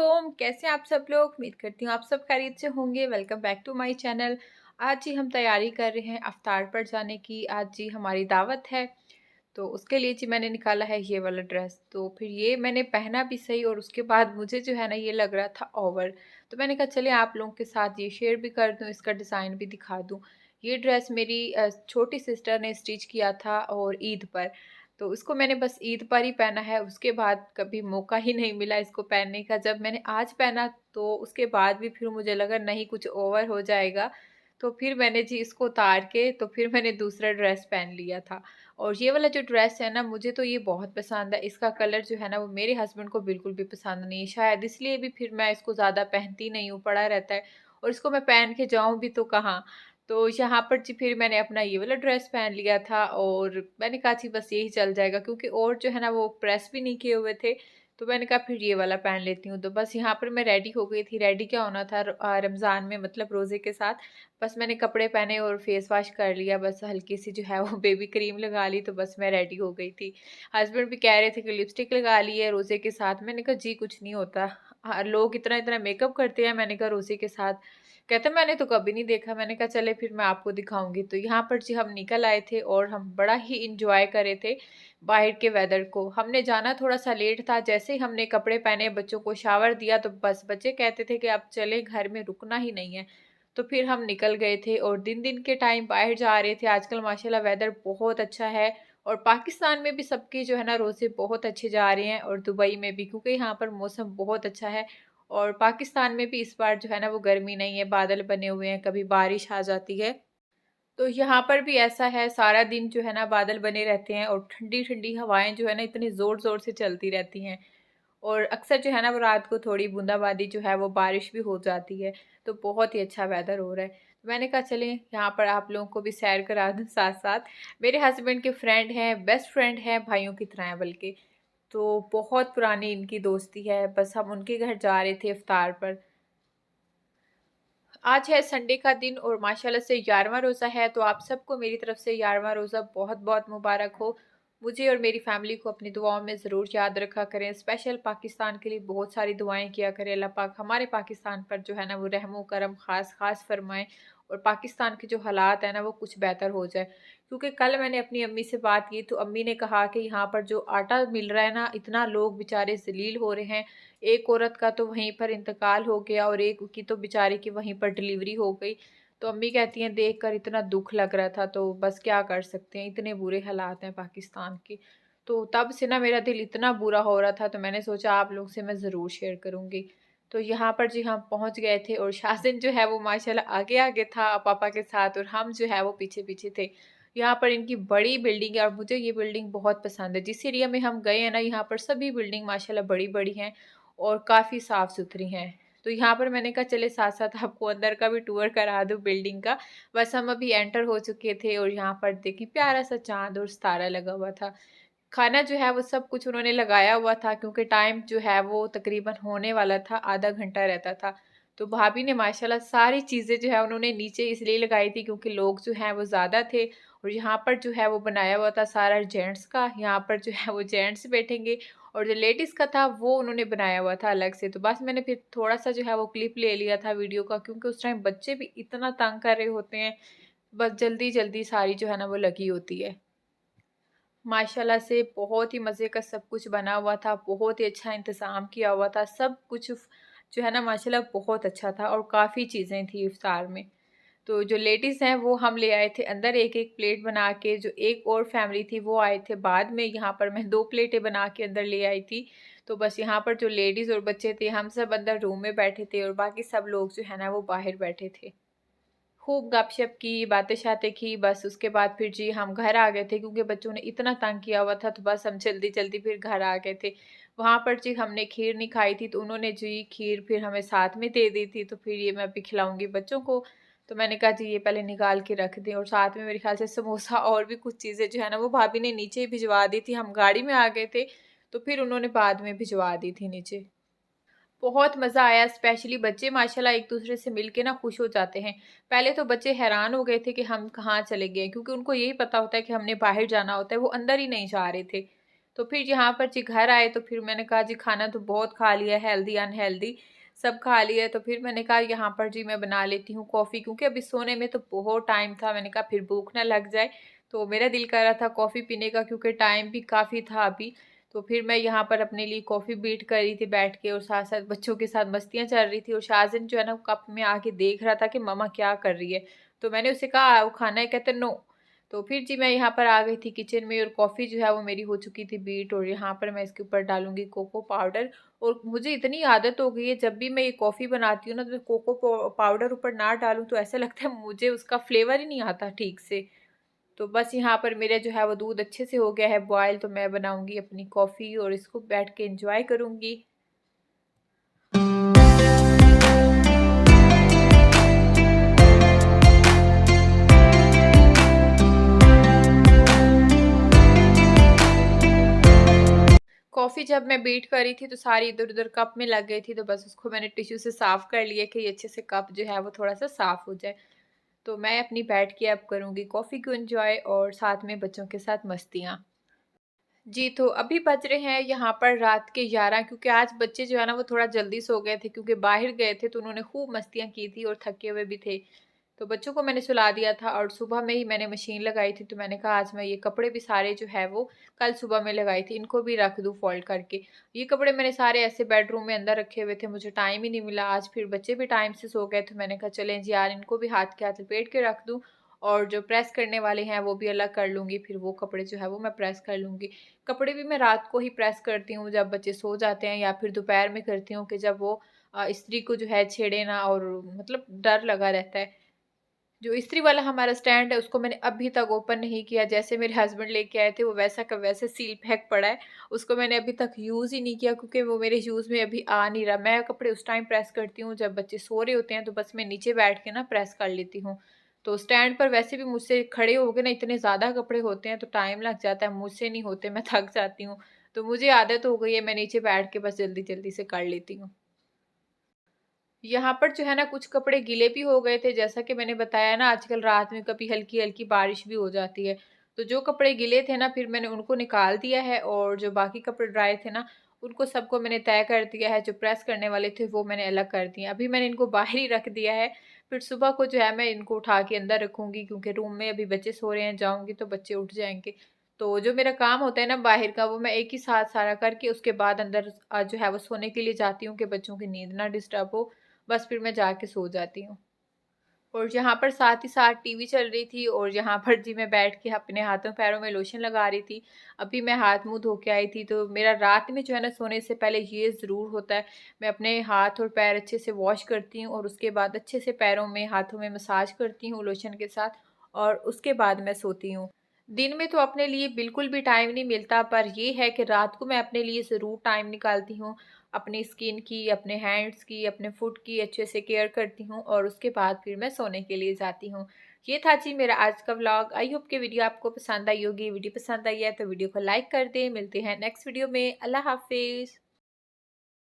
वालेकुम, कैसे हैं आप सब लोग। उम्मीद करती हूँ आप सब खैरियत से होंगे। Welcome back to my channel. आज जी हम तैयारी कर रहे हैं अफ्तार पर जाने की। आज जी हमारी दावत है, तो उसके लिए जी मैंने निकाला है ये वाला ड्रेस। तो फिर ये मैंने पहना भी सही और उसके बाद मुझे जो है ना ये लग रहा था ओवर। तो मैंने कहा चले आप लोगों के साथ ये शेयर भी कर दूँ, इसका डिज़ाइन भी दिखा दूँ। ये ड्रेस मेरी छोटी सिस्टर ने स्टिच किया था और ईद पर। तो इसको मैंने बस ईद पर ही पहना है, उसके बाद कभी मौका ही नहीं मिला इसको पहनने का। जब मैंने आज पहना तो उसके बाद भी फिर मुझे लगा नहीं कुछ ओवर हो जाएगा, तो फिर मैंने जी इसको उतार के तो फिर मैंने दूसरा ड्रेस पहन लिया था। और ये वाला जो ड्रेस है ना मुझे तो ये बहुत पसंद है। इसका कलर जो है ना वो मेरे हस्बैंड को बिल्कुल भी पसंद नहीं है, शायद इसलिए भी फिर मैं इसको ज़्यादा पहनती नहीं हूँ, पड़ा रहता है। और इसको मैं पहन के जाऊँ भी तो कहाँ। तो यहाँ पर जी फिर मैंने अपना ये वाला ड्रेस पहन लिया था और मैंने कहा जी बस यही चल जाएगा, क्योंकि और जो है ना वो प्रेस भी नहीं किए हुए थे। तो मैंने कहा फिर ये वाला पहन लेती हूँ। तो बस यहाँ पर मैं रेडी हो गई थी। रेडी क्या होना था, रमज़ान में मतलब रोज़े के साथ। बस मैंने कपड़े पहने और फेस वॉश कर लिया, बस हल्की सी जो है वो बेबी क्रीम लगा ली, तो बस मैं रेडी हो गई थी। हस्बैंड भी कह रहे थे कि लिपस्टिक लगा ली है रोज़े के साथ। मैंने कहा जी कुछ नहीं होता। लोग इतना इतना मेकअप करते हैं। मैंने कहा रोज़े के साथ। कहते मैंने तो कभी नहीं देखा। मैंने कहा चले फिर मैं आपको दिखाऊंगी। तो यहाँ पर जी हम निकल आए थे और हम बड़ा ही इंजॉय कर रहे थे बाहर के वेदर को। हमने जाना थोड़ा सा लेट था। जैसे ही हमने कपड़े पहने, बच्चों को शावर दिया, तो बस बच्चे कहते थे कि अब चले, घर में रुकना ही नहीं है। तो फिर हम निकल गए थे और दिन दिन के टाइम बाहर जा रहे थे। आजकल माशाल्लाह वेदर बहुत अच्छा है और पाकिस्तान में भी सबके जो है ना रोज़े बहुत अच्छे जा रहे हैं और दुबई में भी, क्योंकि यहाँ पर मौसम बहुत अच्छा है। और पाकिस्तान में भी इस बार जो है ना वो गर्मी नहीं है, बादल बने हुए हैं, कभी बारिश आ जाती है। तो यहाँ पर भी ऐसा है, सारा दिन जो है ना बादल बने रहते हैं और ठंडी ठंडी हवाएं जो है ना इतनी ज़ोर ज़ोर से चलती रहती हैं। और अक्सर जो है ना वो रात को थोड़ी बूंदाबांदी जो है वो बारिश भी हो जाती है। तो बहुत ही अच्छा वेदर हो रहा है। तो मैंने कहा चलें यहाँ पर आप लोगों को भी सैर करा दूँ साथ साथ। मेरे हस्बैंड के फ्रेंड हैं, बेस्ट फ्रेंड हैं, भाइयों की तरह हैं बल्कि। तो बहुत पुरानी इनकी दोस्ती है। बस हम उनके घर जा रहे थे इफ्तार पर। आज है संडे का दिन और माशाल्लाह से 11वां रोज़ा है। तो आप सबको मेरी तरफ से 11वां रोज़ा बहुत बहुत मुबारक हो। मुझे और मेरी फैमिली को अपनी दुआओं में ज़रूर याद रखा करें। स्पेशल पाकिस्तान के लिए बहुत सारी दुआएं किया करें। अल्लाह पाक हमारे पाकिस्तान पर जो है ना वो रहमो करम ख़ास ख़ास फरमाएं और पाकिस्तान के जो हालात है ना वो कुछ बेहतर हो जाए। क्योंकि कल मैंने अपनी अम्मी से बात की तो अम्मी ने कहा कि यहाँ पर जो आटा मिल रहा है ना, इतना लोग बेचारे ज़लील हो रहे हैं। एक औरत का तो वहीं पर इंतकाल हो गया और एक की तो बेचारे की वहीं पर डिलीवरी हो गई। तो अम्मी कहती हैं देख कर इतना दुख लग रहा था, तो बस क्या कर सकते हैं, इतने बुरे हालात हैं पाकिस्तान के। तो तब से ना मेरा दिल इतना बुरा हो रहा था, तो मैंने सोचा आप लोग से मैं ज़रूर शेयर करूँगी। तो यहाँ पर जी हम पहुँच गए थे और शाज़िन जो है वो माशाल्लाह आगे आगे था पापा के साथ और हम जो है वो पीछे पीछे थे। यहाँ पर इनकी बड़ी बिल्डिंग है और मुझे ये बिल्डिंग बहुत पसंद है। जिस एरिया में हम गए हैं ना, यहाँ पर सभी बिल्डिंग माशाल्लाह बड़ी बड़ी हैं और काफ़ी साफ़ सुथरी हैं। तो यहाँ पर मैंने कहा चले साथ साथ आपको अंदर का भी टूर करा दूँ बिल्डिंग का। बस हम अभी एंटर हो चुके थे और यहाँ पर देखिए प्यारा सा चाँद और सितारा लगा हुआ था। खाना जो है वो सब कुछ उन्होंने लगाया हुआ था, क्योंकि टाइम जो है वो तकरीबन होने वाला था, आधा घंटा रहता था। तो भाभी ने माशाल्लाह सारी चीज़ें जो है उन्होंने नीचे इसलिए लगाई थी क्योंकि लोग जो हैं वो ज़्यादा थे। और यहाँ पर जो है वो बनाया हुआ था सारा जेंट्स का। यहाँ पर जो है वो जेंट्स बैठेंगे और जो लेडीज़ का था वो उन्होंने बनाया हुआ था अलग से। तो बस मैंने फिर थोड़ा-सा जो है वो क्लिप ले लिया था वीडियो का, क्योंकि उस टाइम बच्चे भी इतना तंग कर रहे होते हैं। बस जल्दी-जल्दी सारी जो है ना वो लगी होती है। माशाल्लाह से बहुत ही मज़े का सब कुछ बना हुआ था, बहुत ही अच्छा इंतज़ाम किया हुआ था, सब कुछ जो है ना माशाल्लाह बहुत अच्छा था और काफ़ी चीज़ें थी इफ्तार में। तो जो लेडीज़ हैं वो हम ले आए थे अंदर एक-एक प्लेट बना के, जो एक और फैमिली थी वो आए थे बाद में। यहाँ पर मैं 2 प्लेटें बना के अंदर ले आई थी। तो बस यहाँ पर जो लेडीज़ और बच्चे थे हम सब अंदर रूम में बैठे थे और बाकी सब लोग जो है ना वो बाहर बैठे थे। खूब गपशप की, बातें-शातें की, बस उसके बाद फिर जी हम घर आ गए थे, क्योंकि बच्चों ने इतना तंग किया हुआ था, तो बस हम जल्दी-जल्दी फिर घर आ गए थे। वहाँ पर जी हमने खीर नहीं खाई थी, तो उन्होंने जी खीर फिर हमें साथ में दे दी थी, तो फिर ये मैं अभी खिलाऊँगी बच्चों को। तो मैंने कहा जी ये पहले निकाल के रख दें, और साथ में मेरे ख़्याल से समोसा और भी कुछ चीज़ें जो है ना वो भाभी ने नीचे ही भिजवा दी थी। हम गाड़ी में आ गए थे, तो फिर उन्होंने बाद में भिजवा दी थी नीचे। बहुत मज़ा आया, स्पेशली बच्चे माशाल्लाह एक-दूसरे से मिलके ना खुश हो जाते हैं। पहले तो बच्चे हैरान हो गए थे कि हम कहाँ चले गए, क्योंकि उनको यही पता होता है कि हमने बाहर जाना होता है, वो अंदर ही नहीं जा रहे थे। तो फिर यहाँ पर जी घर आए तो फिर मैंने कहा जी खाना तो बहुत खा लिया, हेल्दी अनहेल्दी सब खा लिया है। तो फिर मैंने कहा यहाँ पर जी मैं बना लेती हूँ कॉफ़ी, क्योंकि अभी सोने में तो बहुत टाइम था। मैंने कहा फिर भूख ना लग जाए, तो मेरा दिल कर रहा था कॉफ़ी पीने का, क्योंकि टाइम भी काफ़ी था अभी। तो फिर मैं यहाँ पर अपने लिए कॉफ़ी बीट कर रही थी बैठ के, और साथ साथ बच्चों के साथ मस्तियाँ चल रही थी। और शाज़िन जो है ना कप में आके देख रहा था कि मम्मा क्या कर रही है। तो मैंने उसे कहा वो खाना है, कहते नो। तो फिर जी मैं यहाँ पर आ गई थी किचन में, और कॉफ़ी जो है वो मेरी हो चुकी थी बीट, और यहाँ पर मैं इसके ऊपर डालूंगी कोको पाउडर। और मुझे इतनी आदत हो गई है, जब भी मैं ये कॉफ़ी बनाती हूँ ना, तो कोको पाउडर ऊपर ना डालूँ तो ऐसा लगता है मुझे उसका फ्लेवर ही नहीं आता ठीक से। तो बस यहाँ पर मेरा जो है वो दूध अच्छे से हो गया है बॉयल, तो मैं बनाऊंगी अपनी कॉफ़ी और इसको बैठ के एंजॉय करूंगी। कॉफ़ी जब मैं बीट कर रही थी तो सारी इधर-उधर कप में लग गई थी, तो बस उसको मैंने टिश्यू से साफ़ कर लिया कि ये अच्छे से कप जो है वो थोड़ा-सा साफ़ हो जाए। तो मैं अपनी बैठ के अब करूँगी कॉफ़ी को एन्जॉय, और साथ में बच्चों के साथ मस्तियाँ। जी, तो अभी बज रहे हैं यहाँ पर रात के 11, क्योंकि आज बच्चे जो है ना वो थोड़ा जल्दी सो गए थे, क्योंकि बाहर गए थे तो उन्होंने खूब मस्तियाँ की थी और थके हुए भी थे। तो बच्चों को मैंने सुला दिया था, और सुबह में ही मैंने मशीन लगाई थी, तो मैंने कहा आज मैं ये कपड़े भी सारे जो है वो कल सुबह में लगाई थी, इनको भी रख दूँ फ़ोल्ड करके। ये कपड़े मैंने सारे ऐसे बेडरूम में अंदर रखे हुए थे, मुझे टाइम ही नहीं मिला आज। फिर बच्चे भी टाइम से सो गए, तो मैंने कहा चलें जी यार इनको भी हाथ के हाथ लपेट के रख दूँ, और जो प्रेस करने वाले हैं वो भी अलग कर लूँगी, फिर वो कपड़े जो है वो मैं प्रेस कर लूँगी। कपड़े भी मैं रात को ही प्रेस करती हूँ जब बच्चे सो जाते हैं, या फिर दोपहर में करती हूँ कि जब वो इस्त्री को जो है छेड़े ना, और मतलब डर लगा रहता है। जो इस्त्री वाला हमारा स्टैंड है उसको मैंने अभी तक ओपन नहीं किया, जैसे मेरे हस्बैंड लेके आए थे वो वैसा का वैसे सील पैक पड़ा है। उसको मैंने अभी तक यूज़ ही नहीं किया, क्योंकि वो मेरे यूज़ में अभी आ नहीं रहा। मैं कपड़े उस टाइम प्रेस करती हूँ जब बच्चे सो रहे होते हैं, तो बस मैं नीचे बैठ के ना प्रेस कर लेती हूँ। तो स्टैंड पर वैसे भी मुझसे खड़े हो के ना इतने ज़्यादा कपड़े होते हैं तो टाइम लग जाता है, मुझसे नहीं होते, मैं थक जाती हूँ। तो मुझे आदत हो गई है, मैं नीचे बैठ के बस जल्दी-जल्दी से कर लेती हूँ। यहाँ पर जो है ना कुछ कपड़े गीले भी हो गए थे, जैसा कि मैंने बताया ना आजकल रात में कभी हल्की-हल्की बारिश भी हो जाती है। तो जो कपड़े गीले थे ना फिर मैंने उनको निकाल दिया है, और जो बाकी कपड़े ड्राई थे ना उनको सबको मैंने तय कर दिया है। जो प्रेस करने वाले थे वो मैंने अलग कर दिए। अभी मैंने इनको बाहर ही रख दिया है, फिर सुबह को जो है मैं इनको उठा के अंदर रखूँगी, क्योंकि रूम में अभी बच्चे सो रहे हैं, जाऊँगी तो बच्चे उठ जाएँगे। तो जो मेरा काम होता है ना बाहर का वो मैं एक ही साथ सारा करके उसके बाद अंदर जो है वो सोने के लिए जाती हूँ कि बच्चों की नींद ना डिस्टर्ब हो। बस फिर मैं जाके सो जाती हूँ। और यहाँ पर साथ ही साथ टीवी चल रही थी, और यहाँ पर जी मैं बैठ के अपने हाथों पैरों में लोशन लगा रही थी। अभी मैं हाथ मुँह धो के आई थी, तो मेरा रात में जो है ना सोने से पहले ये ज़रूर होता है, मैं अपने हाथ और पैर अच्छे से वॉश करती हूँ, और उसके बाद अच्छे से पैरों में हाथों में मसाज करती हूँ लोशन के साथ, और उसके बाद मैं सोती हूँ। दिन में तो अपने लिए बिल्कुल भी टाइम नहीं मिलता, पर ये है कि रात को मैं अपने लिए ज़रूर टाइम निकालती हूँ। अपनी स्किन की, अपने हैंड्स की, अपने फुट की अच्छे से केयर करती हूँ, और उसके बाद फिर मैं सोने के लिए जाती हूँ। ये था जी मेरा आज का व्लॉग। आई होप कि वीडियो आपको पसंद आई होगी। वीडियो पसंद आई है तो वीडियो को लाइक कर दें। मिलते हैं नेक्स्ट वीडियो में। अल्लाह हाफ़िज़।